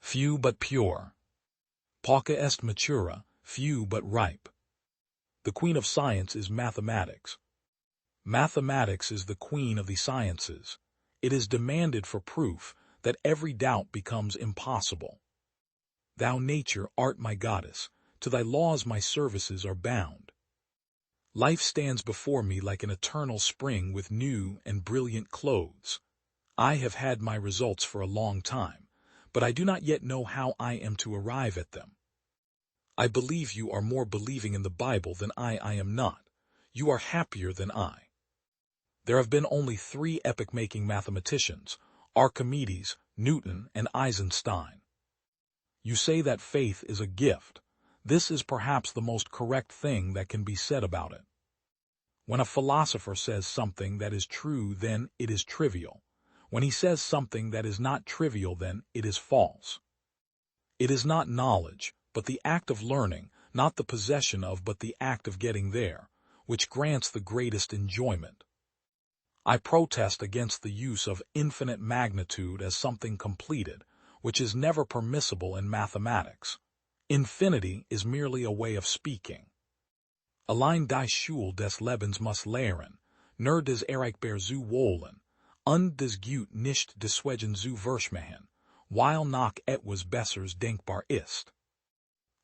few but pure. Pauca est matura, few but ripe. The queen of science is mathematics. Mathematics is the queen of the sciences. It is demanded for proof that every doubt becomes impossible. Thou nature art my goddess, to thy laws my services are bound. Life stands before me like an eternal spring with new and brilliant clothes. I have had my results for a long time, but I do not yet know how I am to arrive at them. I believe you are more believing in the Bible than I am not. You are happier than I. There have been only 3 epoch-making mathematicians, Archimedes, Newton, and Eisenstein. You say that faith is a gift. This is perhaps the most correct thing that can be said about it. When a philosopher says something that is true, then it is trivial. When he says something that is not trivial, then it is false. It is not knowledge, but the act of learning, not the possession of, but the act of getting there, which grants the greatest enjoyment. I protest against the use of infinite magnitude as something completed, which is never permissible in mathematics. Infinity is merely a way of speaking. Allein die Schule des Lebens muss lehren, nur des erreichbar zu wollen, und des Gut nicht deswegen zu verschmähen, weil noch etwas Besseres denkbar ist.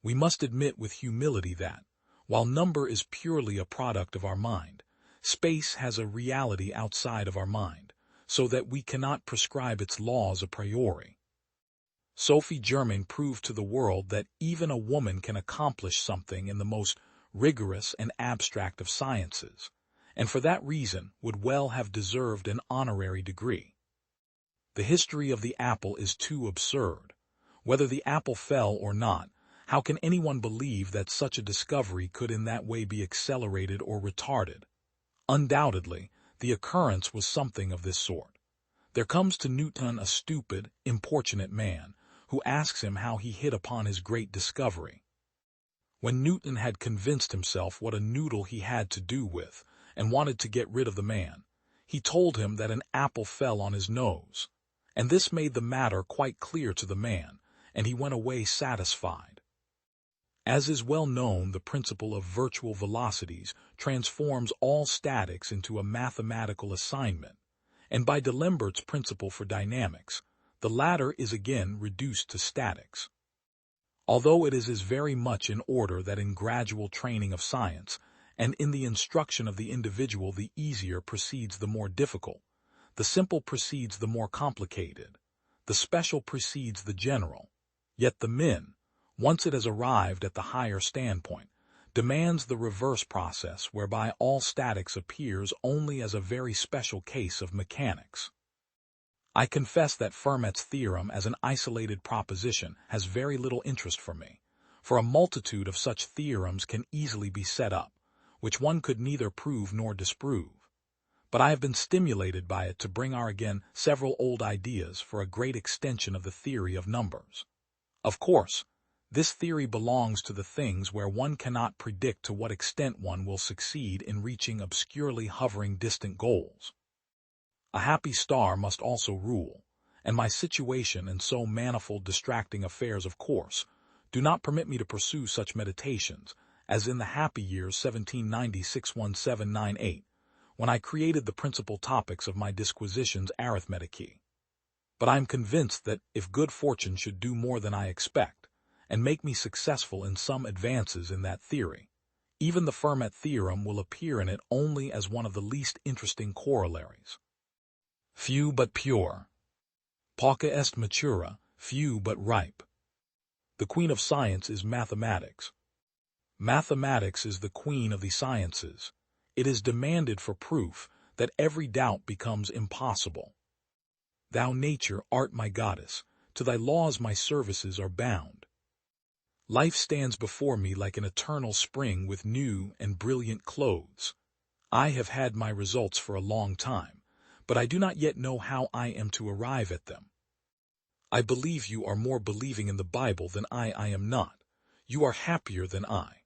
We must admit with humility that, while number is purely a product of our mind, space has a reality outside of our mind, so that we cannot prescribe its laws a priori. Sophie Germain proved to the world that even a woman can accomplish something in the most rigorous and abstract of sciences, and for that reason would well have deserved an honorary degree. The history of the apple is too absurd. Whether the apple fell or not, how can anyone believe that such a discovery could in that way be accelerated or retarded? Undoubtedly, the occurrence was something of this sort. There comes to Newton a stupid, importunate man, who asks him how he hit upon his great discovery. When Newton had convinced himself what a noodle he had to do with, and wanted to get rid of the man, he told him that an apple fell on his nose, and this made the matter quite clear to the man, and he went away satisfied. As is well known, the principle of virtual velocities transforms all statics into a mathematical assignment, and by D'Alembert's principle for dynamics, the latter is again reduced to statics. Although it is very much in order that in gradual training of science, and in the instruction of the individual, the easier precedes the more difficult, the simple precedes the more complicated, the special precedes the general, yet the min, once it has arrived at the higher standpoint, demands the reverse process whereby all statics appears only as a very special case of mechanics. I confess that Fermat's theorem as an isolated proposition has very little interest for me, for a multitude of such theorems can easily be set up, which one could neither prove nor disprove. But I have been stimulated by it to bring our again several old ideas for a great extension of the theory of numbers. Of course, this theory belongs to the things where one cannot predict to what extent one will succeed in reaching obscurely hovering distant goals. A happy star must also rule, and my situation and so manifold distracting affairs, of course, do not permit me to pursue such meditations as in the happy years 1796-1798, when I created the principal topics of my disquisitions arithmeticae. But I am convinced that if good fortune should do more than I expect, and make me successful in some advances in that theory, even the Fermat theorem will appear in it only as one of the least interesting corollaries. Few but pure. Pauca est matura, few but ripe. The queen of science is mathematics. Mathematics is the queen of the sciences. It is demanded for proof that every doubt becomes impossible. Thou nature art my goddess, to thy laws my services are bound. Life stands before me like an eternal spring with new and brilliant clothes. I have had my results for a long time, but I do not yet know how I am to arrive at them. I believe you are more believing in the Bible than I am not. You are happier than I.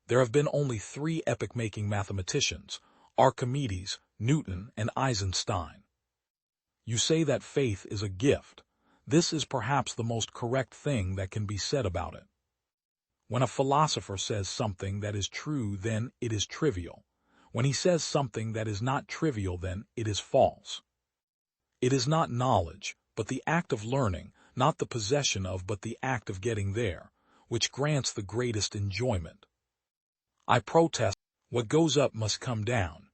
There have been only 3 epoch-making mathematicians, Archimedes, Newton, and Eisenstein. You say that faith is a gift. This is perhaps the most correct thing that can be said about it. When a philosopher says something that is true, then it is trivial. When he says something that is not trivial, then it is false. It is not knowledge, but the act of learning, not the possession of, but the act of getting there, which grants the greatest enjoyment. I protest, what goes up must come down.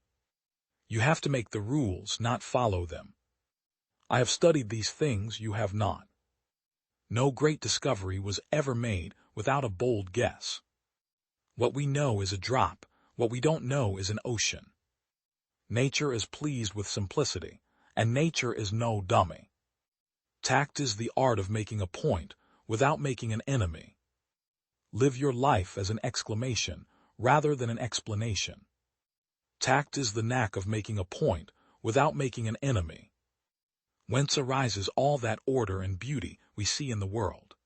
You have to make the rules, not follow them. I have studied these things, you have not. No great discovery was ever made without a bold guess. What we know is a drop, what we don't know is an ocean. Nature is pleased with simplicity, and nature is no dummy. Tact is the art of making a point without making an enemy. Live your life as an exclamation rather than an explanation. Tact is the knack of making a point without making an enemy. Whence arises all that order and beauty we see in the world.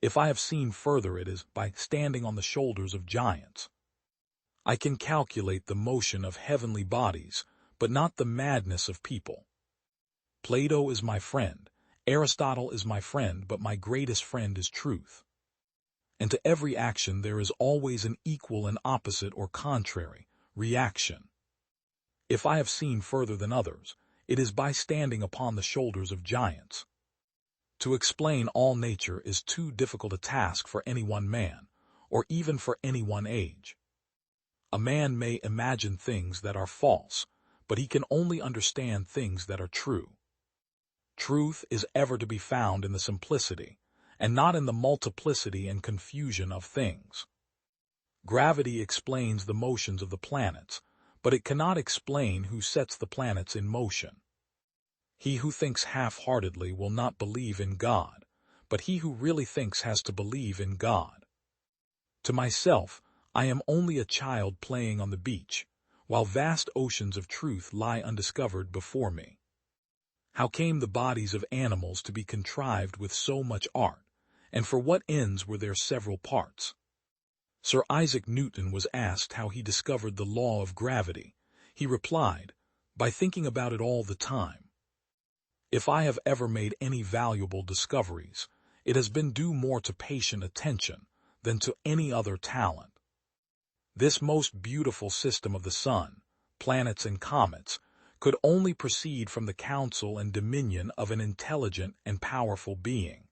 If I have seen further, it is by standing on the shoulders of giants. I can calculate the motion of heavenly bodies, but not the madness of people. Plato is my friend, Aristotle is my friend, but my greatest friend is truth. And to every action there is always an equal and opposite or contrary reaction. If I have seen further than others, it is by standing upon the shoulders of giants. To explain all nature is too difficult a task for any one man, or even for any one age. A man may imagine things that are false, but he can only understand things that are true. Truth is ever to be found in the simplicity, and not in the multiplicity and confusion of things. Gravity explains the motions of the planets, but it cannot explain who sets the planets in motion. He who thinks half-heartedly will not believe in God, but he who really thinks has to believe in God. To myself, I am only a child playing on the beach, while vast oceans of truth lie undiscovered before me. How came the bodies of animals to be contrived with so much art, and for what ends were their several parts? Sir Isaac Newton was asked how he discovered the law of gravity. He replied, by thinking about it all the time. If I have ever made any valuable discoveries, it has been due more to patient attention than to any other talent. This most beautiful system of the sun, planets and comets, could only proceed from the counsel and dominion of an intelligent and powerful being.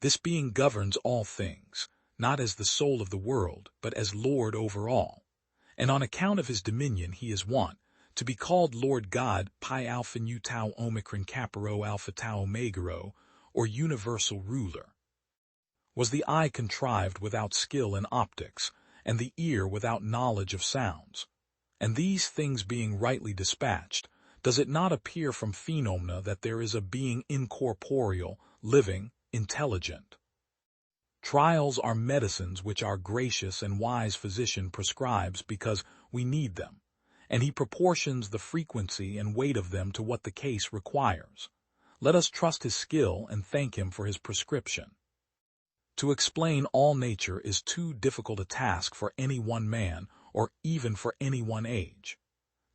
This being governs all things, not as the soul of the world, but as Lord over all, and on account of his dominion he is wont to be called Lord God, Pi Alpha Nu Tau Omicron Kappa Rho Alpha Tau Omega Rho, or universal ruler. Was the eye contrived without skill in optics, and the ear without knowledge of sounds? And these things being rightly dispatched, does it not appear from phenomena that there is a being incorporeal, living, intelligent? Trials are medicines which our gracious and wise physician prescribes because we need them, and he proportions the frequency and weight of them to what the case requires. Let us trust his skill and thank him for his prescription. To explain all nature is too difficult a task for any one man, or even for any one age.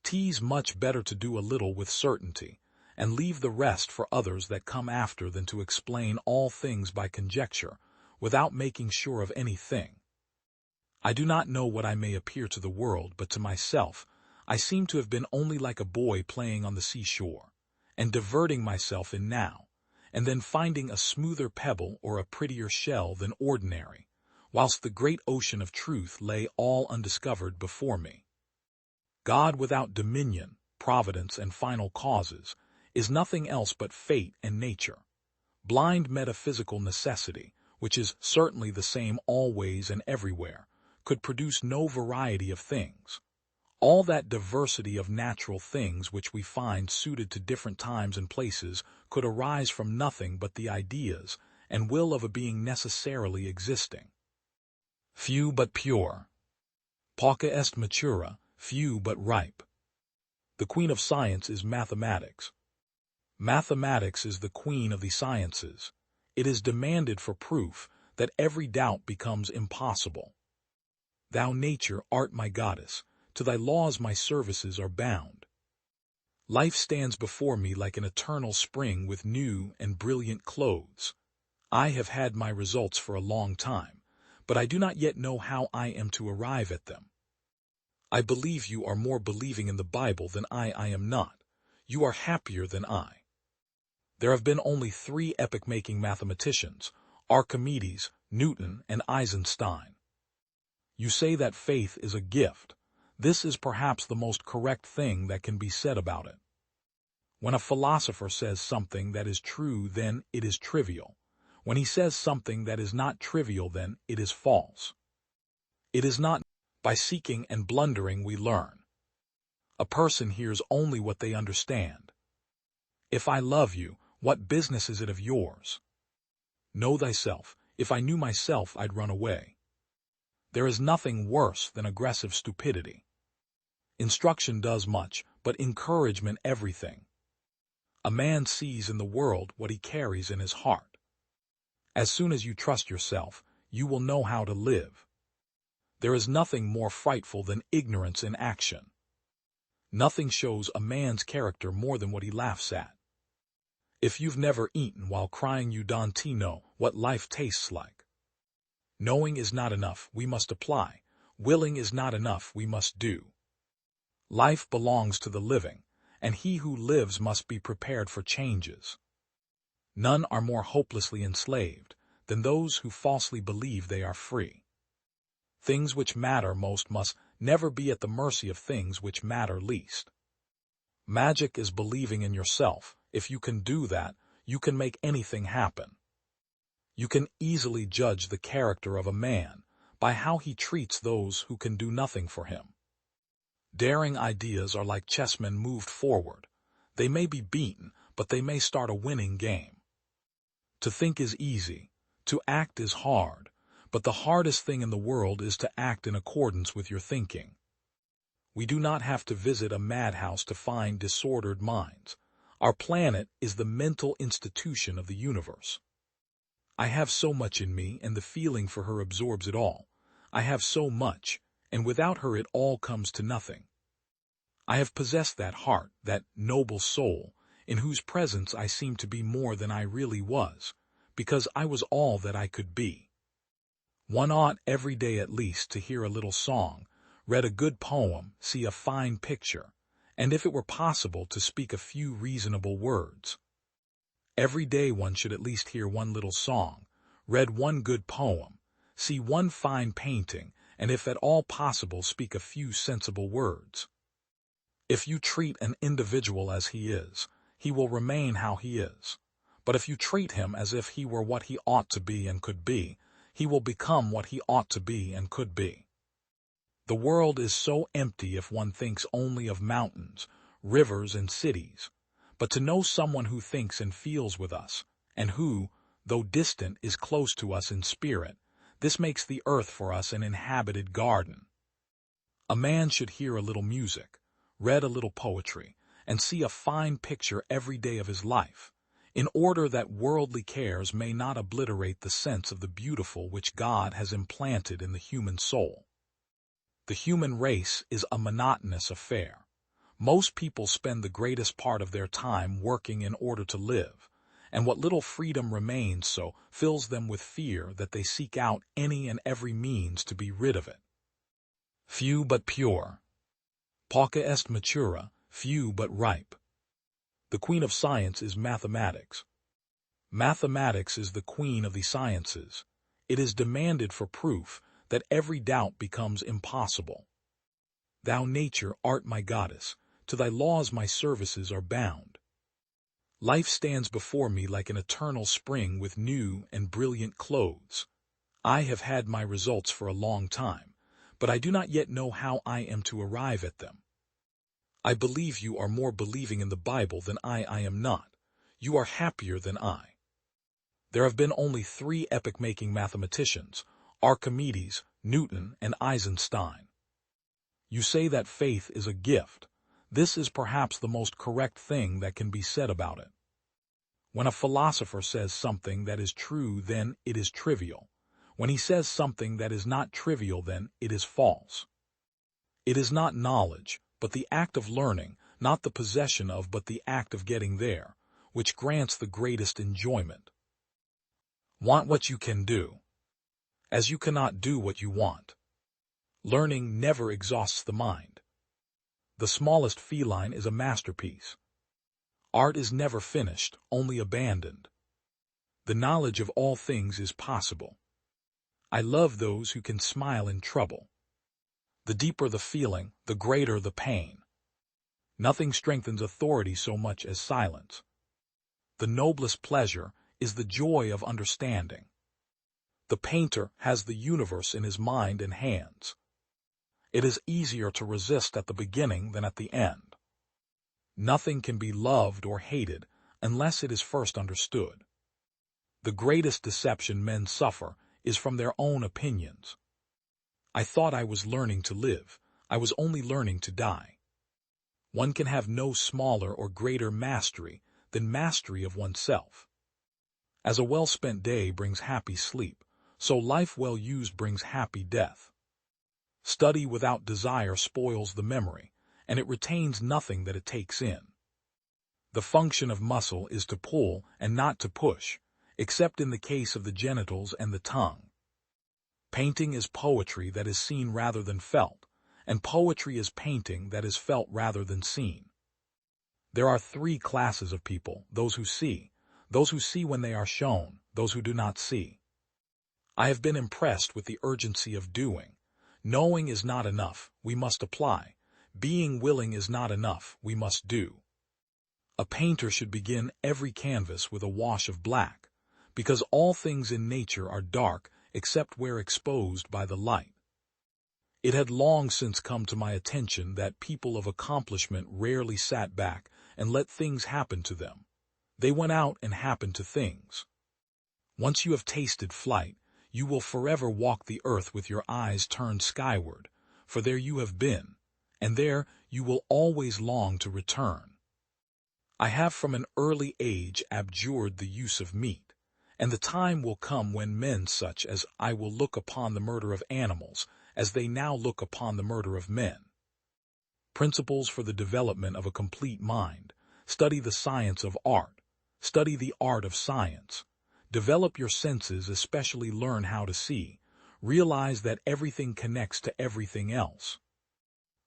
'Tis much better to do a little with certainty, and leave the rest for others that come after, than to explain all things by conjecture, without making sure of anything. I do not know what I may appear to the world, but to myself I seem to have been only like a boy playing on the seashore, and diverting myself in now, and then finding a smoother pebble or a prettier shell than ordinary, whilst the great ocean of truth lay all undiscovered before me. God without dominion, providence, and final causes is nothing else but fate and nature. Blind metaphysical necessity, which is certainly the same always and everywhere, could produce no variety of things. All that diversity of natural things which we find suited to different times and places could arise from nothing but the ideas and will of a being necessarily existing. Few but pure. Pauca est matura, few but ripe. The queen of science is mathematics. Mathematics is the queen of the sciences. It is demanded for proof that every doubt becomes impossible. Thou nature art my goddess, to thy laws my services are bound. Life stands before me like an eternal spring with new and brilliant clothes. I have had my results for a long time, but I do not yet know how I am to arrive at them. I believe you are more believing in the Bible than I am not. You are happier than I. There have been only 3 epoch-making mathematicians, Archimedes, Newton, and Einstein. You say that faith is a gift. This is perhaps the most correct thing that can be said about it. When a philosopher says something that is true, then it is trivial. When he says something that is not trivial, then it is false. It is not by seeking and blundering we learn. A person hears only what they understand. If I love you, what business is it of yours? Know thyself. If I knew myself, I'd run away. There is nothing worse than aggressive stupidity. Instruction does much, but encouragement everything. A man sees in the world what he carries in his heart. As soon as you trust yourself, you will know how to live. There is nothing more frightful than ignorance in action. Nothing shows a man's character more than what he laughs at. If you've never eaten while crying, you don't know what life tastes like. Knowing is not enough, we must apply. Willing is not enough, we must do. Life belongs to the living, and he who lives must be prepared for changes. None are more hopelessly enslaved than those who falsely believe they are free. Things which matter most must never be at the mercy of things which matter least. Magic is believing in yourself. If you can do that, you can make anything happen. You can easily judge the character of a man by how he treats those who can do nothing for him. Daring ideas are like chessmen moved forward. They may be beaten, but they may start a winning game. To think is easy, to act is hard, but the hardest thing in the world is to act in accordance with your thinking. We do not have to visit a madhouse to find disordered minds. Our planet is the mental institution of the universe. I have so much in me, and the feeling for her absorbs it all. I have so much, and without her it all comes to nothing. I have possessed that heart, that noble soul, in whose presence I seem to be more than I really was, because I was all that I could be. One ought every day at least to hear a little song, read a good poem, see a fine picture, and if it were possible to speak a few reasonable words. Every day one should at least hear one little song, read one good poem, see one fine painting, and if at all possible speak a few sensible words. If you treat an individual as he is, he will remain how he is. But if you treat him as if he were what he ought to be and could be, he will become what he ought to be and could be. The world is so empty if one thinks only of mountains, rivers, and cities. But to know someone who thinks and feels with us, and who, though distant, is close to us in spirit, this makes the earth for us an inhabited garden. A man should hear a little music, read a little poetry, and see a fine picture every day of his life, in order that worldly cares may not obliterate the sense of the beautiful which God has implanted in the human soul. The human race is a monotonous affair. Most people spend the greatest part of their time working in order to live, and what little freedom remains so fills them with fear that they seek out any and every means to be rid of it. Few but pure. Pauca est matura, few but ripe. The queen of science is mathematics. Mathematics is the queen of the sciences. It is demanded for proof that every doubt becomes impossible. Thou nature art my goddess, to thy laws my services are bound. Life stands before me like an eternal spring with new and brilliant clothes. I have had my results for a long time, but I do not yet know how I am to arrive at them. I believe you are more believing in the Bible than I am not. You are happier than I. There have been only 3 epoch-making mathematicians, Archimedes, Newton, and Einstein. You say that faith is a gift. This is perhaps the most correct thing that can be said about it. When a philosopher says something that is true, then it is trivial. When he says something that is not trivial, then it is false. It is not knowledge, but the act of learning, not the possession of but the act of getting there, which grants the greatest enjoyment. Want what you can do, as you cannot do what you want. Learning never exhausts the mind. The smallest feline is a masterpiece. Art is never finished, only abandoned. The knowledge of all things is possible. I love those who can smile in trouble. The deeper the feeling, the greater the pain. Nothing strengthens authority so much as silence. The noblest pleasure is the joy of understanding. The painter has the universe in his mind and hands. It is easier to resist at the beginning than at the end. Nothing can be loved or hated unless it is first understood. The greatest deception men suffer is from their own opinions. I thought I was learning to live. I was only learning to die. One can have no smaller or greater mastery than mastery of oneself. As a well-spent day brings happy sleep, so life well used brings happy death. Study without desire spoils the memory, and it retains nothing that it takes in. The function of muscle is to pull and not to push, except in the case of the genitals and the tongue. Painting is poetry that is seen rather than felt, and poetry is painting that is felt rather than seen. There are three classes of people: those who see when they are shown, those who do not see. I have been impressed with the urgency of doing. Knowing is not enough, we must apply. Being willing is not enough, we must do. A painter should begin every canvas with a wash of black, because all things in nature are dark except where exposed by the light. It had long since come to my attention that people of accomplishment rarely sat back and let things happen to them. They went out and happened to things. Once you have tasted flight, you will forever walk the earth with your eyes turned skyward, for there you have been, and there you will always long to return. I have from an early age abjured the use of meat, and the time will come when men such as I will look upon the murder of animals as they now look upon the murder of men. Principles for the development of a complete mind. Study the science of art. Study the art of science. Develop your senses, especially learn how to see. Realize that everything connects to everything else.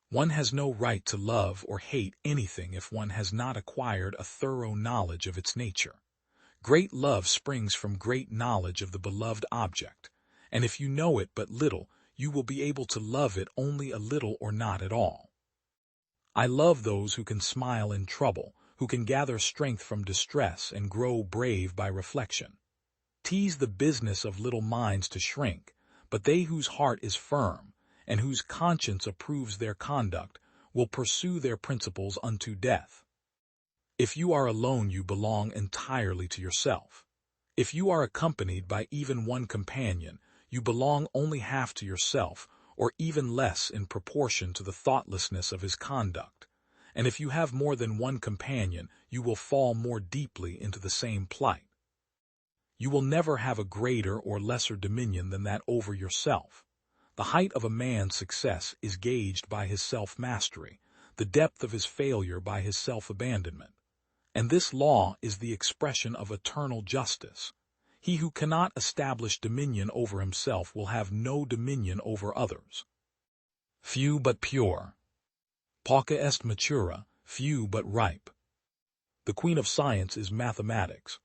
One has no right to love or hate anything if one has not acquired a thorough knowledge of its nature. Great love springs from great knowledge of the beloved object, and if you know it but little, you will be able to love it only a little or not at all. I love those who can smile in trouble, who can gather strength from distress and grow brave by reflection. 'Tis the business of little minds to shrink, but they whose heart is firm, and whose conscience approves their conduct, will pursue their principles unto death. If you are alone, you belong entirely to yourself. If you are accompanied by even one companion, you belong only half to yourself, or even less in proportion to the thoughtlessness of his conduct. And if you have more than one companion, you will fall more deeply into the same plight. You will never have a greater or lesser dominion than that over yourself. The height of a man's success is gauged by his self-mastery, the depth of his failure by his self-abandonment. And this law is the expression of eternal justice. He who cannot establish dominion over himself will have no dominion over others. Few but pure. Pauca est matura, few but ripe. The queen of science is mathematics.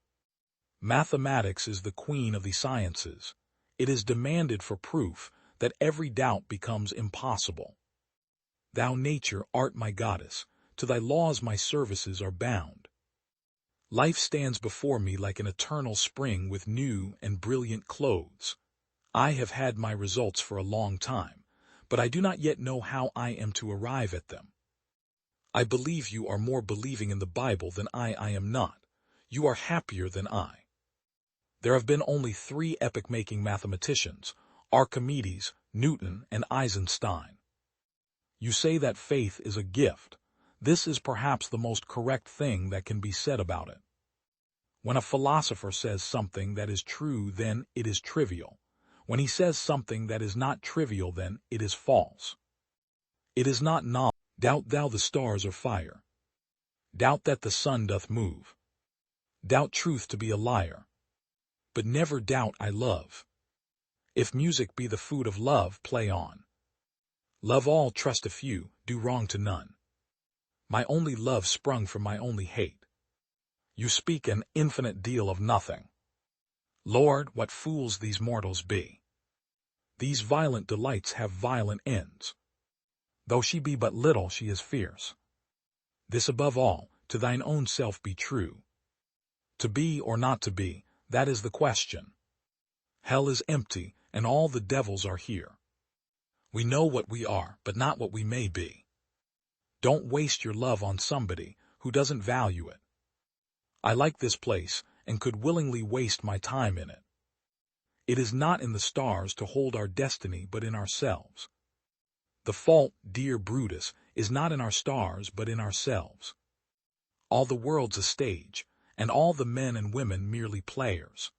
Mathematics is the queen of the sciences. It is demanded for proof that every doubt becomes impossible. Thou nature art my goddess, to thy laws my services are bound. Life stands before me like an eternal spring with new and brilliant clothes. I have had my results for a long time, but I do not yet know how I am to arrive at them. I believe you are more believing in the Bible than I am not. You are happier than I. There have been only 3 epoch-making mathematicians, Archimedes, Newton, and Eisenstein. You say that faith is a gift. This is perhaps the most correct thing that can be said about it. When a philosopher says something that is true, then it is trivial. When he says something that is not trivial, then it is false. It is not knowledge. Doubt thou the stars are fire. Doubt that the sun doth move. Doubt truth to be a liar. But never doubt I love. If music be the food of love, play on. Love all, trust a few, do wrong to none. My only love sprung from my only hate. You speak an infinite deal of nothing. Lord, what fools these mortals be! These violent delights have violent ends. Though she be but little, she is fierce. This above all, to thine own self be true. To be or not to be, that is the question. Hell is empty, and all the devils are here. We know what we are, but not what we may be. Don't waste your love on somebody who doesn't value it. I like this place, and could willingly waste my time in it. It is not in the stars to hold our destiny, but in ourselves. The fault, dear Brutus, is not in our stars, but in ourselves. All the world's a stage, and all the men and women merely players.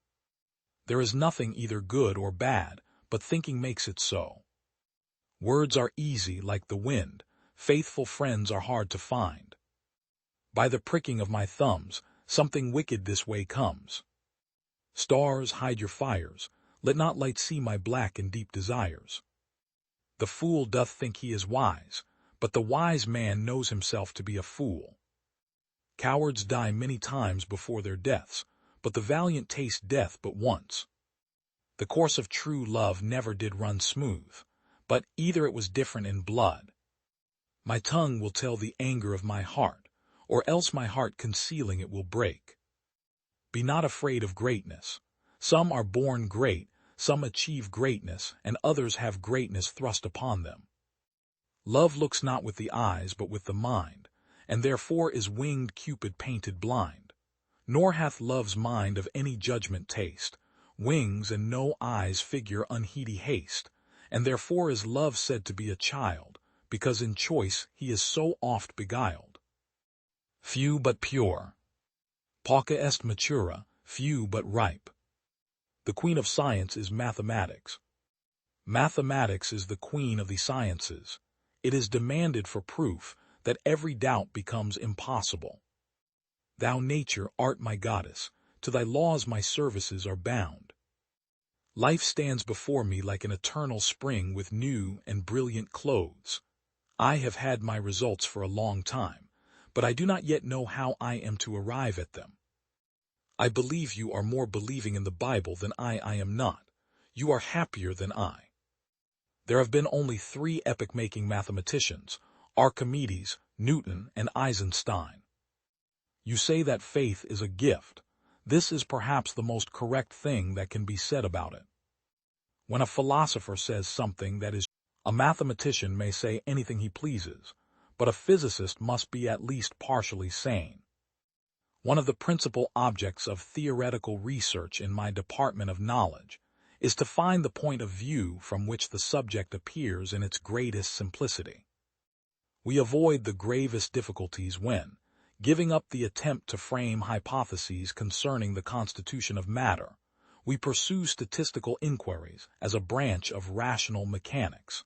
There is nothing either good or bad, but thinking makes it so. Words are easy like the wind, faithful friends are hard to find. By the pricking of my thumbs, something wicked this way comes. Stars, hide your fires, let not light see my black and deep desires. The fool doth think he is wise, but the wise man knows himself to be a fool. Cowards die many times before their deaths, but the valiant taste death but once. The course of true love never did run smooth, but either it was different in blood. My tongue will tell the anger of my heart, or else my heart concealing it will break. Be not afraid of greatness. Some are born great, some achieve greatness, and others have greatness thrust upon them. Love looks not with the eyes but with the mind, and therefore is winged Cupid painted blind. Nor hath love's mind of any judgment taste, wings and no eyes figure unheedy haste, and therefore is love said to be a child, because in choice he is so oft beguiled. Few but pure. Pauca est matura, few but ripe. The queen of science is mathematics. Mathematics is the queen of the sciences. It is demanded for proof that every doubt becomes impossible. Thou nature art my goddess, to thy laws my services are bound. Life stands before me like an eternal spring with new and brilliant clothes. I have had my results for a long time, but I do not yet know how I am to arrive at them. I believe you are more believing in the Bible than I am not. You are happier than I. There have been only 3 epoch-making mathematicians, Archimedes, Newton, and Eisenstein. You say that faith is a gift. This is perhaps the most correct thing that can be said about it. When a philosopher says something that is a mathematician may say anything he pleases, but a physicist must be at least partially sane. One of the principal objects of theoretical research in my department of knowledge is to find the point of view from which the subject appears in its greatest simplicity. We avoid the gravest difficulties when, giving up the attempt to frame hypotheses concerning the constitution of matter, we pursue statistical inquiries as a branch of rational mechanics.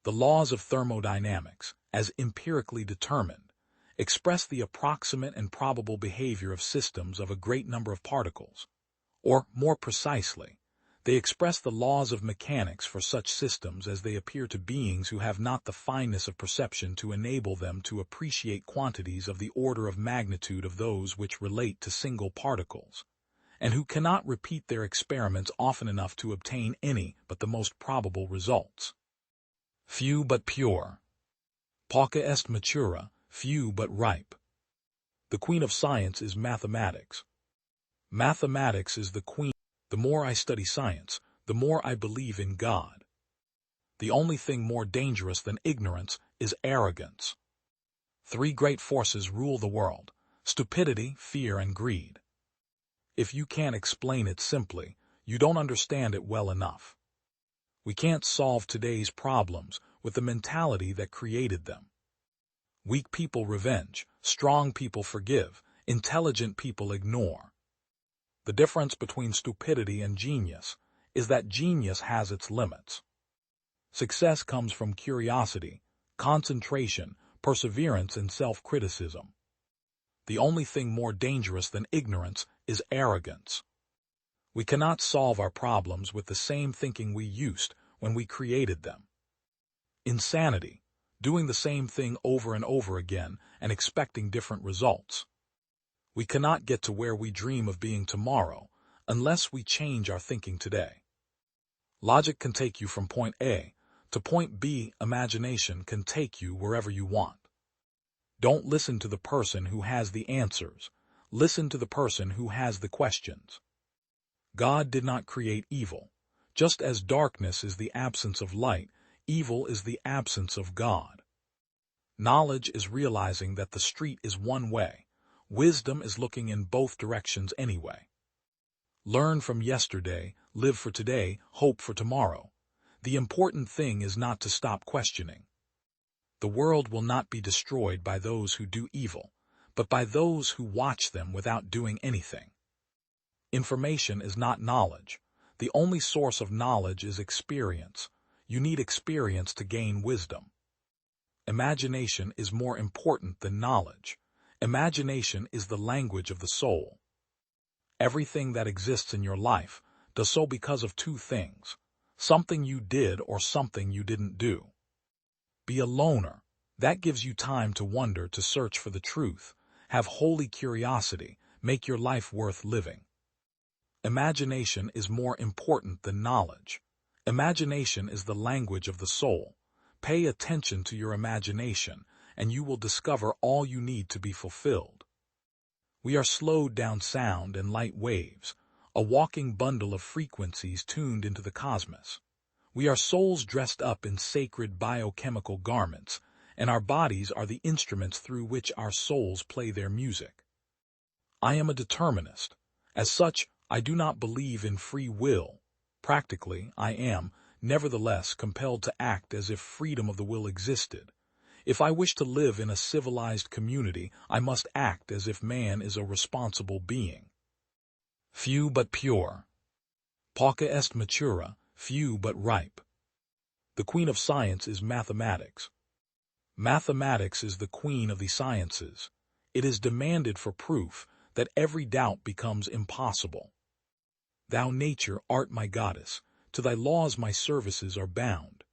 The laws of thermodynamics, as empirically determined, express the approximate and probable behavior of systems of a great number of particles, or, more precisely, they express the laws of mechanics for such systems as they appear to beings who have not the fineness of perception to enable them to appreciate quantities of the order of magnitude of those which relate to single particles, and who cannot repeat their experiments often enough to obtain any but the most probable results. Few but pure. Pauca est matura, few but ripe. The queen of science is mathematics. Mathematics is the queen. The more I study science, the more I believe in God. The only thing more dangerous than ignorance is arrogance. 3 great forces rule the world: stupidity, fear, and greed. If you can't explain it simply, you don't understand it well enough. We can't solve today's problems with the mentality that created them. Weak people revenge, strong people forgive, intelligent people ignore. The difference between stupidity and genius is that genius has its limits. Success comes from curiosity, concentration, perseverance, and self-criticism. The only thing more dangerous than ignorance is arrogance. We cannot solve our problems with the same thinking we used when we created them. Insanity, doing the same thing over and over again and expecting different results. We cannot get to where we dream of being tomorrow unless we change our thinking today. Logic can take you from point A to point B. Imagination can take you wherever you want. Don't listen to the person who has the answers. Listen to the person who has the questions. God did not create evil. Just as darkness is the absence of light, evil is the absence of God. Knowledge is realizing that the street is one way. Wisdom is looking in both directions anyway. Learn from yesterday, live for today, hope for tomorrow. The important thing is not to stop questioning. The world will not be destroyed by those who do evil, but by those who watch them without doing anything. Information is not knowledge. The only source of knowledge is experience. You need experience to gain wisdom. Imagination is more important than knowledge. Imagination is the language of the soul. Everything that exists in your life does so because of two things: something you did or something you didn't do. Be a loner. That gives you time to wonder, to search for the truth. Have holy curiosity. Make your life worth living. Imagination is more important than knowledge. Imagination is the language of the soul. Pay attention to your imagination, and you will discover all you need to be fulfilled. We are slowed down sound and light waves, a walking bundle of frequencies tuned into the cosmos. We are souls dressed up in sacred biochemical garments, and our bodies are the instruments through which our souls play their music. I am a determinist. As such, I do not believe in free will. Practically, I am, nevertheless, compelled to act as if freedom of the will existed. If I wish to live in a civilized community, I must act as if man is a responsible being. Few but pure. Pauca est matura, few but ripe. The queen of science is mathematics. Mathematics is the queen of the sciences. It is demanded for proof that every doubt becomes impossible. Thou nature art my goddess, to thy laws my services are bound.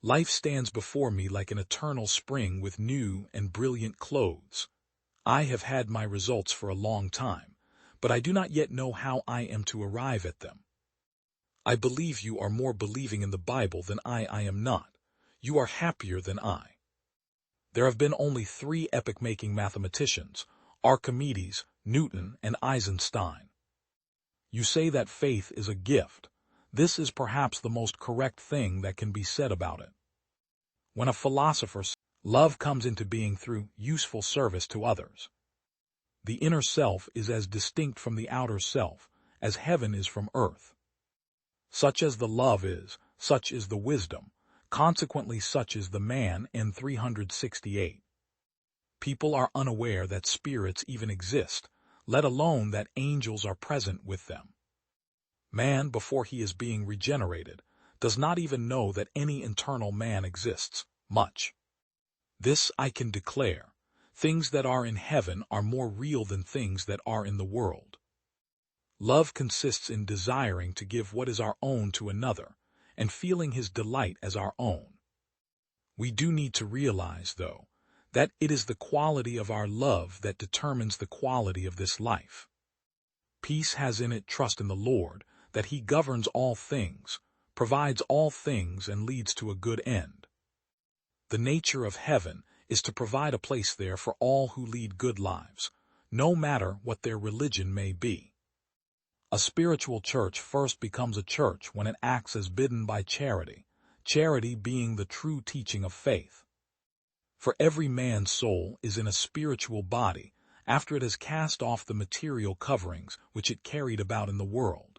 Life stands before me like an eternal spring with new and brilliant clothes. I have had my results for a long time, but I do not yet know how I am to arrive at them. I believe you are more believing in the Bible than I am not. You are happier than I. There have been only 3 epoch-making mathematicians: Archimedes, Newton, and Eisenstein. You say that faith is a gift. This is perhaps the most correct thing that can be said about it. When a philosopher says love comes into being through useful service to others. The inner self is as distinct from the outer self as heaven is from earth. Such as the love is, such is the wisdom. Consequently, such is the man. N. 368. People are unaware that spirits even exist, let alone that angels are present with them. Man, before he is being regenerated, does not even know that any internal man exists. Much. This I can declare: things that are in heaven are more real than things that are in the world. Love consists in desiring to give what is our own to another, and feeling his delight as our own. We do need to realize, though, that it is the quality of our love that determines the quality of this life. Peace has in it trust in the Lord, that he governs all things, provides all things, and leads to a good end. The nature of heaven is to provide a place there for all who lead good lives, no matter what their religion may be. A spiritual church first becomes a church when it acts as bidden by charity, charity being the true teaching of faith. For every man's soul is in a spiritual body after it has cast off the material coverings which it carried about in the world.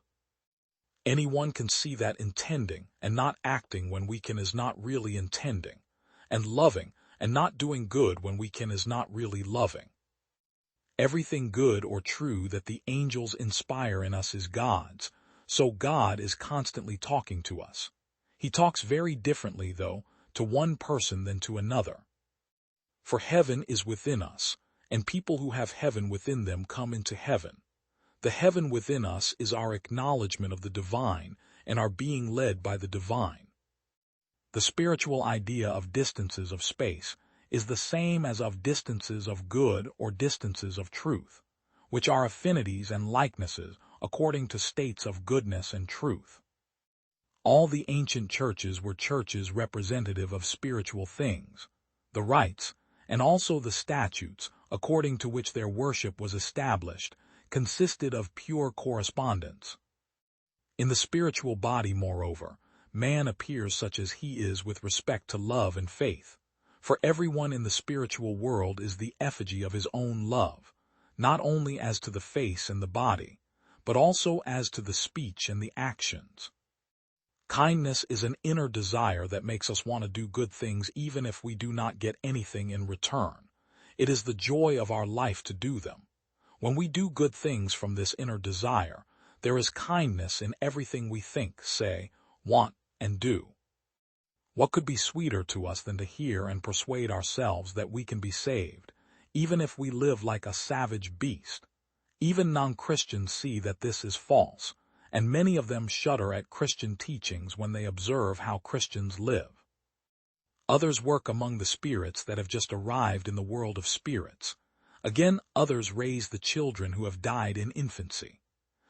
Anyone can see that intending and not acting when we can is not really intending, and loving and not doing good when we can is not really loving. Everything good or true that the angels inspire in us is God's, so God is constantly talking to us. He talks very differently, though, to one person than to another. For heaven is within us, and people who have heaven within them come into heaven. The heaven within us is our acknowledgement of the divine and our being led by the divine. The spiritual idea of distances of space is the same as of distances of good or distances of truth, which are affinities and likenesses according to states of goodness and truth. All the ancient churches were churches representative of spiritual things, the rites, and also the statutes according to which their worship was established, consisted of pure correspondence. In the spiritual body, moreover, man appears such as he is with respect to love and faith, for everyone in the spiritual world is the effigy of his own love, not only as to the face and the body, but also as to the speech and the actions. Kindness is an inner desire that makes us want to do good things even if we do not get anything in return. It is the joy of our life to do them. When we do good things from this inner desire, there is kindness in everything we think, say, want, and do. What could be sweeter to us than to hear and persuade ourselves that we can be saved, even if we live like a savage beast? Even non-Christians see that this is false, and many of them shudder at Christian teachings when they observe how Christians live. Others work among the spirits that have just arrived in the world of spirits. Again, others raise the children who have died in infancy.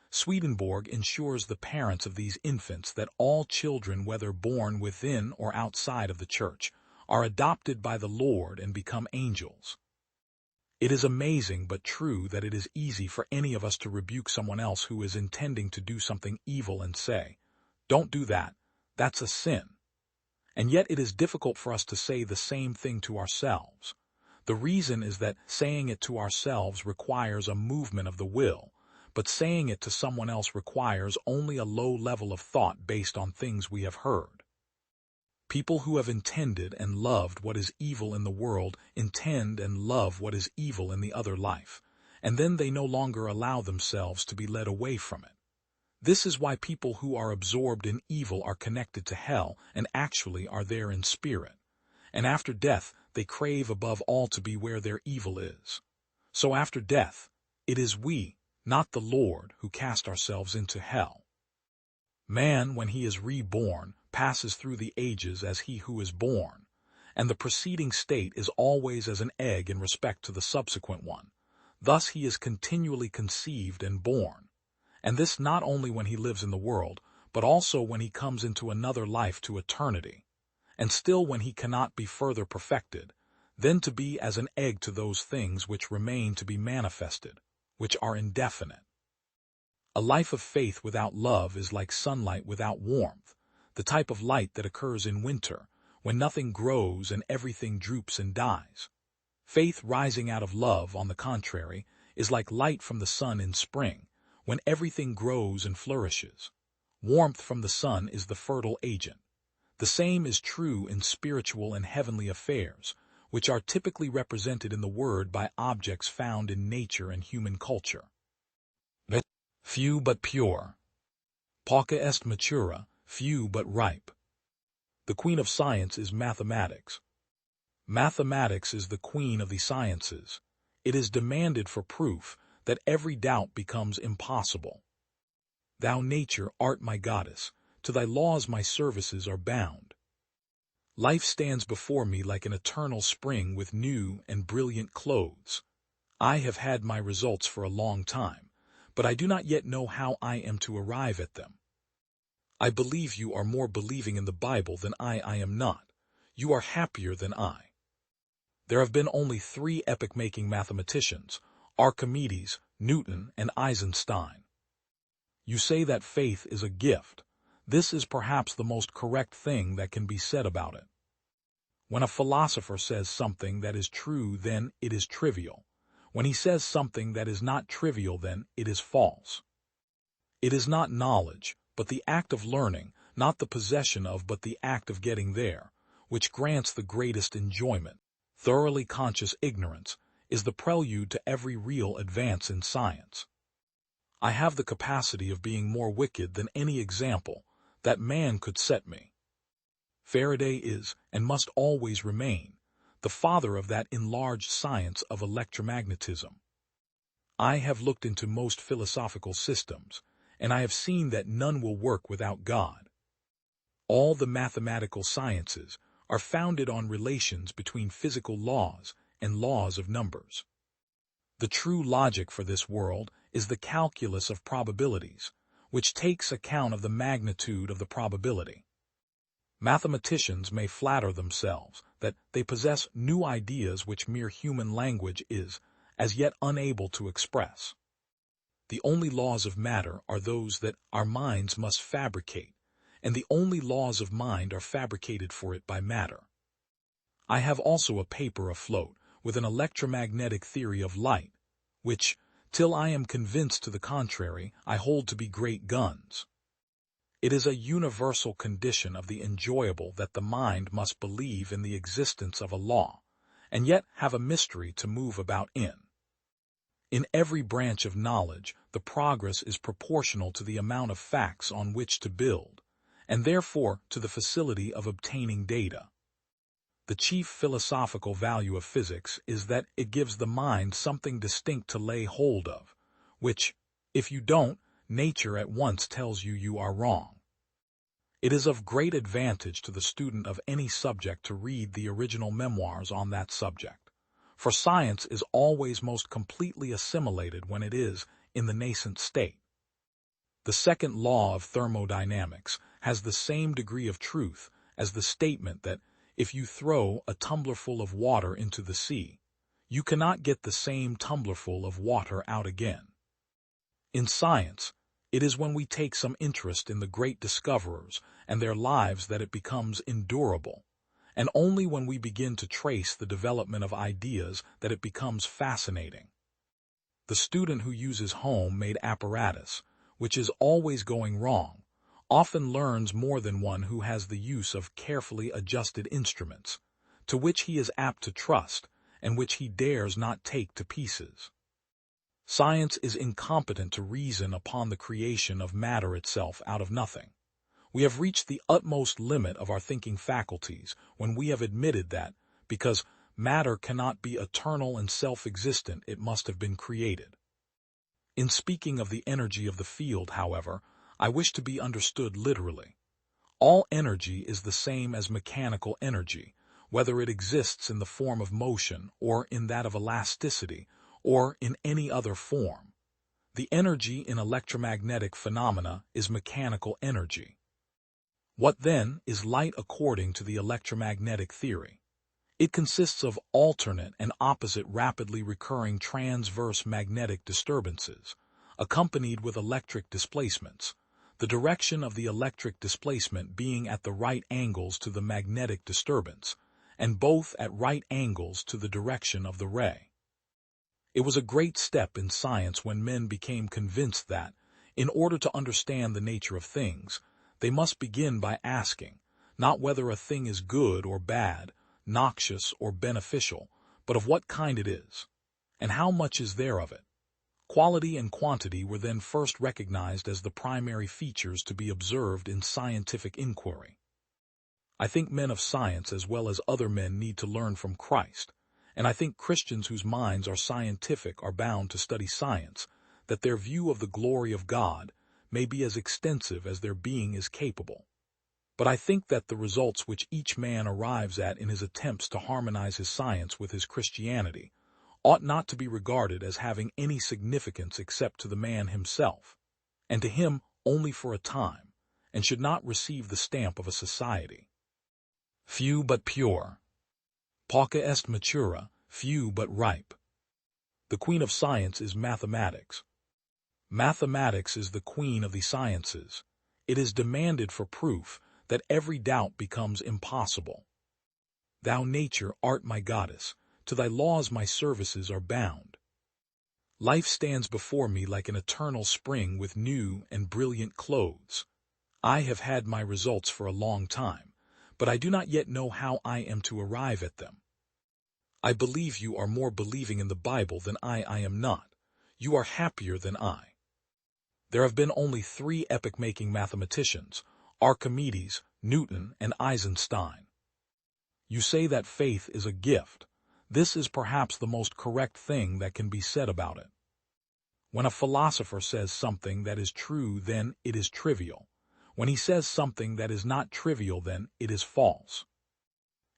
Swedenborg ensures the parents of these infants that all children, whether born within or outside of the church, are adopted by the Lord and become angels. It is amazing but true that it is easy for any of us to rebuke someone else who is intending to do something evil and say, "Don't do that, that's a sin." And yet it is difficult for us to say the same thing to ourselves. The reason is that saying it to ourselves requires a movement of the will, but saying it to someone else requires only a low level of thought based on things we have heard. People who have intended and loved what is evil in the world intend and love what is evil in the other life, and then they no longer allow themselves to be led away from it. This is why people who are absorbed in evil are connected to hell and actually are there in spirit, and after death they crave above all to be where their evil is. So after death, it is we, not the Lord, who cast ourselves into hell. Man, when he is reborn, passes through the ages as he who is born, and the preceding state is always as an egg in respect to the subsequent one. Thus he is continually conceived and born, and this not only when he lives in the world, but also when he comes into another life to eternity, and still when he cannot be further perfected, then to be as an egg to those things which remain to be manifested, which are indefinite. A life of faith without love is like sunlight without warmth, the type of light that occurs in winter, when nothing grows and everything droops and dies. Faith rising out of love, on the contrary, is like light from the sun in spring, when everything grows and flourishes. Warmth from the sun is the fertile agent. The same is true in spiritual and heavenly affairs, which are typically represented in the word by objects found in nature and human culture. Few but pure. Pauca est matura, few but ripe. The queen of science is mathematics. Mathematics is the queen of the sciences. It is demanded for proof that every doubt becomes impossible. Thou nature art my goddess, to thy laws my services are bound. Life stands before me like an eternal spring with new and brilliant clothes. I have had my results for a long time, but I do not yet know how I am to arrive at them. I believe you are more believing in the Bible than I am not. You are happier than I. There have been only 3 epoch-making mathematicians, Archimedes, Newton, and Eisenstein. You say that faith is a gift. This is perhaps the most correct thing that can be said about it. When a philosopher says something that is true, then it is trivial. When he says something that is not trivial, then it is false. It is not knowledge, but the act of learning, not the possession of, but the act of getting there, which grants the greatest enjoyment. Thoroughly conscious ignorance is the prelude to every real advance in science. I have the capacity of being more wicked than any example that man could set me. Faraday is, and must always remain, the father of that enlarged science of electromagnetism. I have looked into most philosophical systems, and I have seen that none will work without God. All the mathematical sciences are founded on relations between physical laws and laws of numbers. The true logic for this world is the calculus of probabilities, which takes account of the magnitude of the probability. Mathematicians may flatter themselves that they possess new ideas which mere human language is as yet unable to express. The only laws of matter are those that our minds must fabricate, and the only laws of mind are fabricated for it by matter. I have also a paper afloat with an electromagnetic theory of light, which, till I am convinced to the contrary, I hold to be great guns. It is a universal condition of the enjoyable that the mind must believe in the existence of a law, and yet have a mystery to move about in. In every branch of knowledge, the progress is proportional to the amount of facts on which to build, and therefore to the facility of obtaining data. The chief philosophical value of physics is that it gives the mind something distinct to lay hold of, which, if you don't, nature at once tells you you are wrong. It is of great advantage to the student of any subject to read the original memoirs on that subject, for science is always most completely assimilated when it is in the nascent state. The second law of thermodynamics has the same degree of truth as the statement that if you throw a tumblerful of water into the sea, you cannot get the same tumblerful of water out again. In science, it is when we take some interest in the great discoverers and their lives that it becomes endurable, and only when we begin to trace the development of ideas that it becomes fascinating. The student who uses home-made apparatus, which is always going wrong, often learns more than one who has the use of carefully adjusted instruments, to which he is apt to trust and which he dares not take to pieces. Science is incompetent to reason upon the creation of matter itself out of nothing. We have reached the utmost limit of our thinking faculties when we have admitted that, because matter cannot be eternal and self-existent, it must have been created. In speaking of the energy of the field, however, I wish to be understood literally. All energy is the same as mechanical energy, whether it exists in the form of motion or in that of elasticity or in any other form. The energy in electromagnetic phenomena is mechanical energy. What then is light according to the electromagnetic theory? It consists of alternate and opposite rapidly recurring transverse magnetic disturbances, accompanied with electric displacements, the direction of the electric displacement being at the right angles to the magnetic disturbance, and both at right angles to the direction of the ray. It was a great step in science when men became convinced that, in order to understand the nature of things, they must begin by asking, not whether a thing is good or bad, noxious or beneficial, but of what kind it is, and how much is there of it. Quality and quantity were then first recognized as the primary features to be observed in scientific inquiry. I think men of science as well as other men need to learn from Christ, and I think Christians whose minds are scientific are bound to study science, that their view of the glory of God may be as extensive as their being is capable. But I think that the results which each man arrives at in his attempts to harmonize his science with his Christianity ought not to be regarded as having any significance except to the man himself, and to him only for a time, and should not receive the stamp of a society. Few but pure. Pauca est matura, few but ripe. The queen of science is mathematics. Mathematics is the queen of the sciences. It is demanded for proof that every doubt becomes impossible. Thou nature art my goddess, to thy laws my services are bound. Life stands before me like an eternal spring with new and brilliant clothes. I have had my results for a long time, but I do not yet know how I am to arrive at them. I believe you are more believing in the Bible than I am not. You are happier than I. There have been only 3 epoch-making mathematicians, Archimedes, Newton, and Eisenstein. You say that faith is a gift. This is perhaps the most correct thing that can be said about it. When a philosopher says something that is true, then it is trivial. When he says something that is not trivial, then it is false.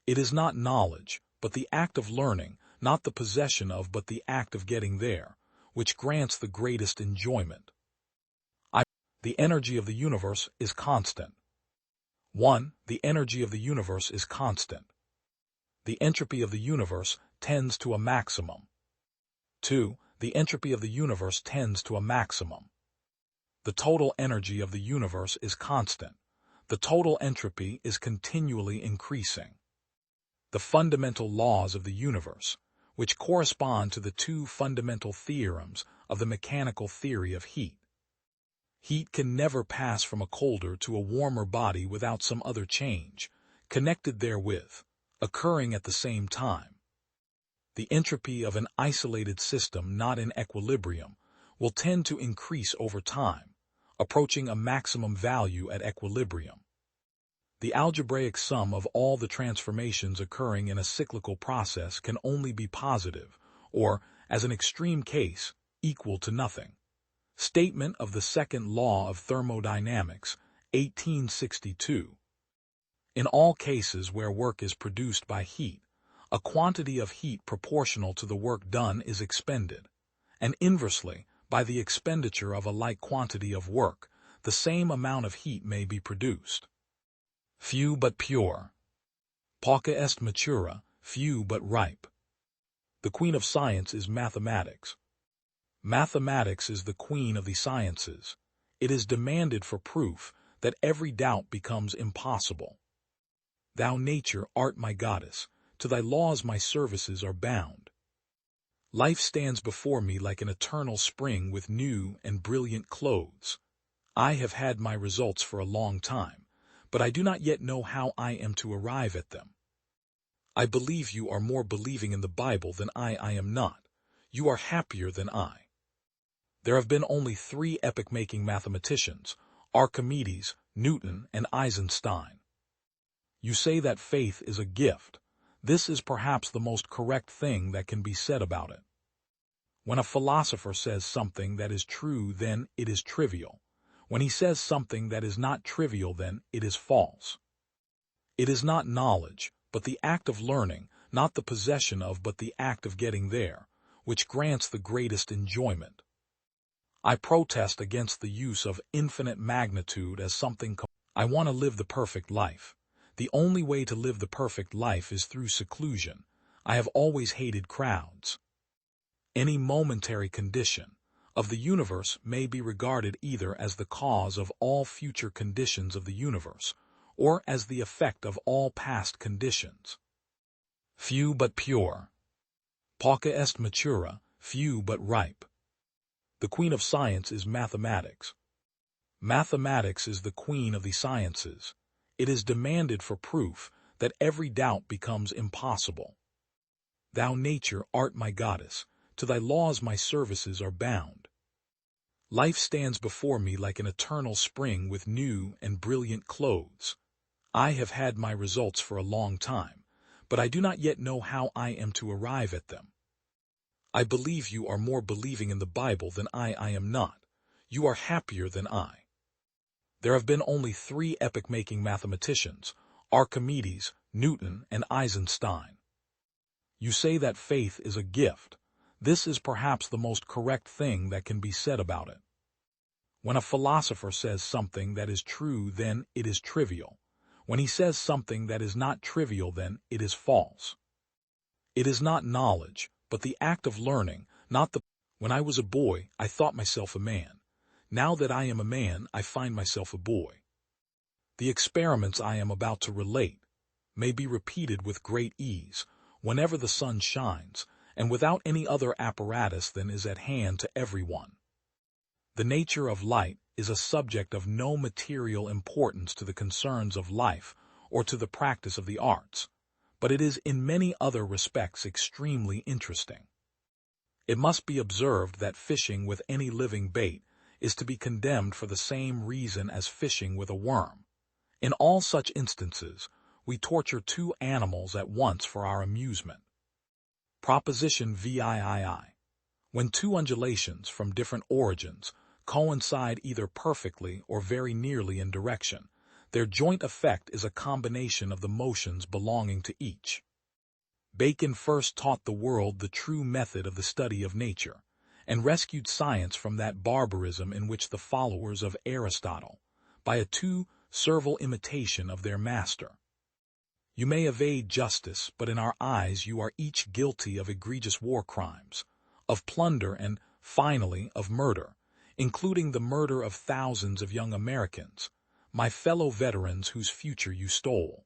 It is not knowledge, but the act of learning, not the possession of, but the act of getting there, which grants the greatest enjoyment. The energy of the universe is constant. 1. The energy of the universe is constant. The entropy of the universe tends to a maximum. 2. The entropy of the universe tends to a maximum. The total energy of the universe is constant. The total entropy is continually increasing. The fundamental laws of the universe, which correspond to the two fundamental theorems of the mechanical theory of heat. Heat can never pass from a colder to a warmer body without some other change, connected therewith, occurring at the same time. The entropy of an isolated system not in equilibrium will tend to increase over time, approaching a maximum value at equilibrium. The algebraic sum of all the transformations occurring in a cyclical process can only be positive, or, as an extreme case, equal to nothing. Statement of the Second Law of Thermodynamics, 1862. In all cases where work is produced by heat, a quantity of heat proportional to the work done is expended, and inversely, by the expenditure of a like quantity of work, the same amount of heat may be produced. Few but pure. Pauca est matura, few but ripe. The queen of science is mathematics. Mathematics is the queen of the sciences. It is demanded for proof that every doubt becomes impossible. Thou nature art my goddess, to thy laws my services are bound. Life stands before me like an eternal spring with new and brilliant clothes. I have had my results for a long time, but I do not yet know how I am to arrive at them. I believe you are more believing in the Bible than I am not. You are happier than I. There have been only 3 epoch-making mathematicians, Archimedes, Newton, and Eisenstein. You say that faith is a gift. This is perhaps the most correct thing that can be said about it. When a philosopher says something that is true, then it is trivial. When he says something that is not trivial, then it is false. It is not knowledge, but the act of learning, not the possession of, but the act of getting there, which grants the greatest enjoyment. I protest against the use of infinite magnitude as something. I want to live the perfect life. The only way to live the perfect life is through seclusion. I have always hated crowds. Any momentary condition of the universe may be regarded either as the cause of all future conditions of the universe, or as the effect of all past conditions. Few but pure. Pauca est matura, few but ripe. The queen of science is mathematics. Mathematics is the queen of the sciences. It is demanded for proof that every doubt becomes impossible. Thou nature art my goddess, to thy laws my services are bound. Life stands before me like an eternal spring with new and brilliant clothes. I have had my results for a long time, but I do not yet know how I am to arrive at them. I believe you are more believing in the Bible than I am not. You are happier than I. There have been only 3 epoch-making mathematicians, Archimedes, Newton, and Eisenstein. You say that faith is a gift. This is perhaps the most correct thing that can be said about it. When a philosopher says something that is true, then it is trivial. When he says something that is not trivial, then it is false. It is not knowledge, but the act of learning, not the. When I was a boy, I thought myself a man. Now that I am a man, I find myself a boy. The experiments I am about to relate may be repeated with great ease, whenever the sun shines, and without any other apparatus than is at hand to everyone. The nature of light is a subject of no material importance to the concerns of life or to the practice of the arts, but it is in many other respects extremely interesting. It must be observed that fishing with any living bait is to be condemned for the same reason as fishing with a worm. In all such instances, we torture two animals at once for our amusement. Proposition VIII. When two undulations from different origins coincide either perfectly or very nearly in direction, their joint effect is a combination of the motions belonging to each. Bacon first taught the world the true method of the study of nature, and rescued science from that barbarism in which the followers of Aristotle, by a too servile imitation of their master. You may evade justice, but in our eyes you are each guilty of egregious war crimes, of plunder and, finally, of murder, including the murder of thousands of young Americans, my fellow veterans whose future you stole.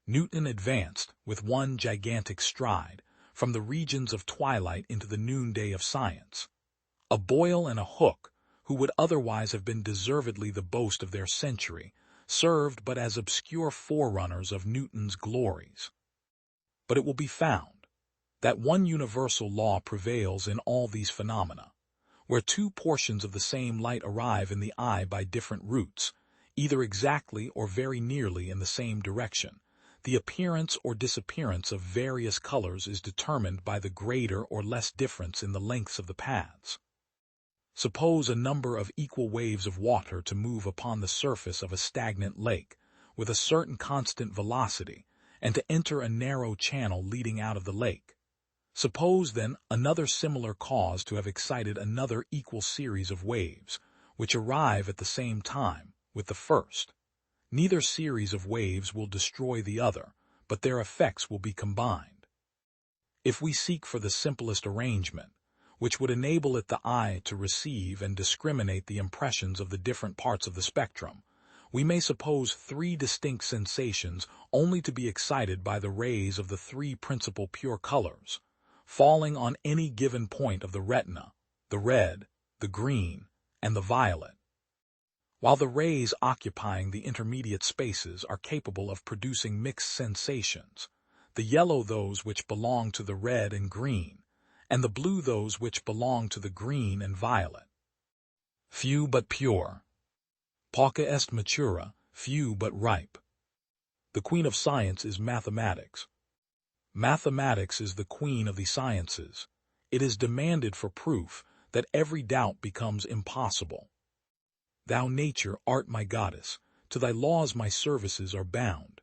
Newton advanced, with one gigantic stride, from the regions of twilight into the noonday of science. A Boyle and a Hooke, who would otherwise have been deservedly the boast of their century, served but as obscure forerunners of Newton's glories. But it will be found that one universal law prevails in all these phenomena, where two portions of the same light arrive in the eye by different routes, either exactly or very nearly in the same direction. The appearance or disappearance of various colors is determined by the greater or less difference in the lengths of the paths. Suppose a number of equal waves of water to move upon the surface of a stagnant lake with a certain constant velocity and to enter a narrow channel leading out of the lake. Suppose, then, another similar cause to have excited another equal series of waves, which arrive at the same time with the first. Neither series of waves will destroy the other, but their effects will be combined. If we seek for the simplest arrangement, which would enable the eye to receive and discriminate the impressions of the different parts of the spectrum, we may suppose three distinct sensations only to be excited by the rays of the three principal pure colors, falling on any given point of the retina, the red, the green, and the violet. While the rays occupying the intermediate spaces are capable of producing mixed sensations, the yellow those which belong to the red and green, and the blue those which belong to the green and violet. Few but pure. Pauca est matura, few but ripe. The queen of science is mathematics. Mathematics is the queen of the sciences. It is demanded for proof that every doubt becomes impossible. Thou nature art my goddess, to thy laws my services are bound.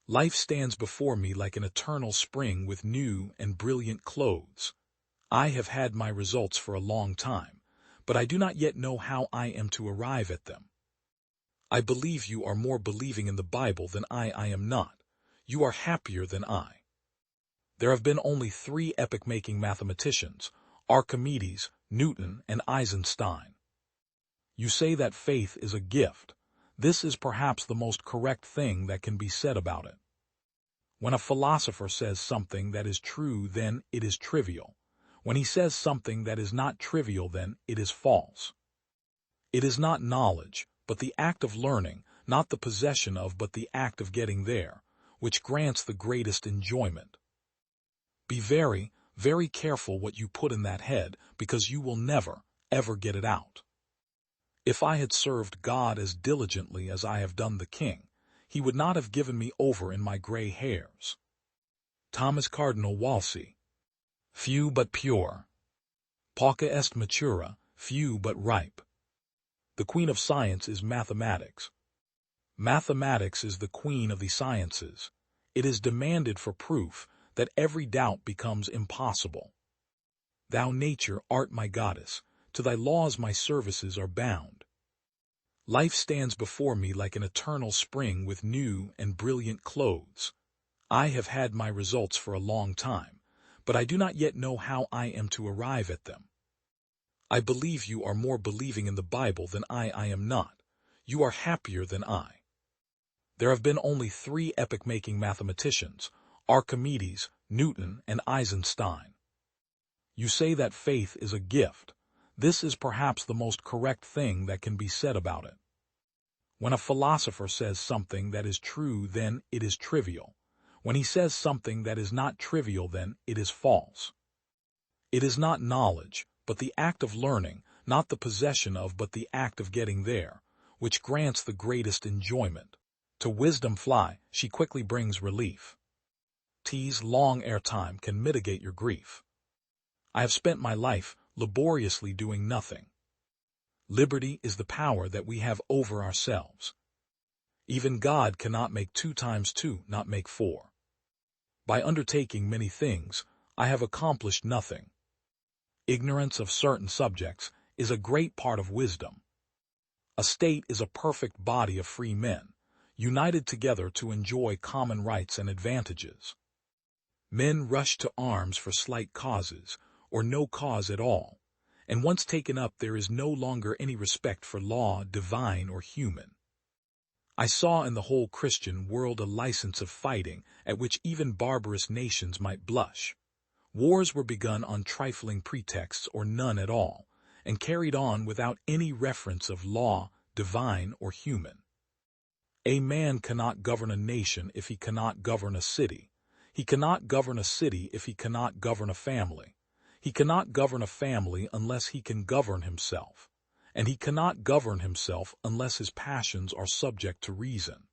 Life stands before me like an eternal spring with new and brilliant clothes. I have had my results for a long time, but I do not yet know how I am to arrive at them. I believe you are more believing in the Bible than I am not. You are happier than I. There have been only three epoch-making mathematicians, Archimedes, Newton, and Eisenstein. You say that faith is a gift. This is perhaps the most correct thing that can be said about it. When a philosopher says something that is true, then it is trivial. When he says something that is not trivial, then it is false. It is not knowledge, but the act of learning, not the possession of, but the act of getting there, which grants the greatest enjoyment. Be very, very careful what you put in that head, because you will never, ever get it out. If I had served God as diligently as I have done the king, he would not have given me over in my gray hairs. Thomas Cardinal Wolsey. Few but pure. Pauca est matura, few but ripe. The queen of science is mathematics. Mathematics is the queen of the sciences. It is demanded for proof that every doubt becomes impossible. Thou nature art my goddess, to thy laws my services are bound. Life stands before me like an eternal spring with new and brilliant clothes. I have had my results for a long time, but I do not yet know how I am to arrive at them. I believe you are more believing in the Bible than I am not. You are happier than I. There have been only three epoch-making mathematicians, Archimedes, Newton, and Eisenstein. You say that faith is a gift. This is perhaps the most correct thing that can be said about it. When a philosopher says something that is true, then it is trivial. When he says something that is not trivial, then it is false. It is not knowledge, but the act of learning, not the possession of, but the act of getting there, which grants the greatest enjoyment. To wisdom fly, she quickly brings relief. T's long airtime can mitigate your grief. I have spent my life laboriously doing nothing. Liberty is the power that we have over ourselves. Even God cannot make 2 times 2 not make 4. By undertaking many things, I have accomplished nothing. Ignorance of certain subjects is a great part of wisdom. A state is a perfect body of free men, united together to enjoy common rights and advantages. Men rush to arms for slight causes, or no cause at all, and once taken up there is no longer any respect for law, divine or human. I saw in the whole Christian world a license of fighting at which even barbarous nations might blush. Wars were begun on trifling pretexts or none at all, and carried on without any reference of law, divine or human. A man cannot govern a nation if he cannot govern a city. He cannot govern a city if he cannot govern a family. He cannot govern a family unless he can govern himself. And he cannot govern himself unless his passions are subject to reason.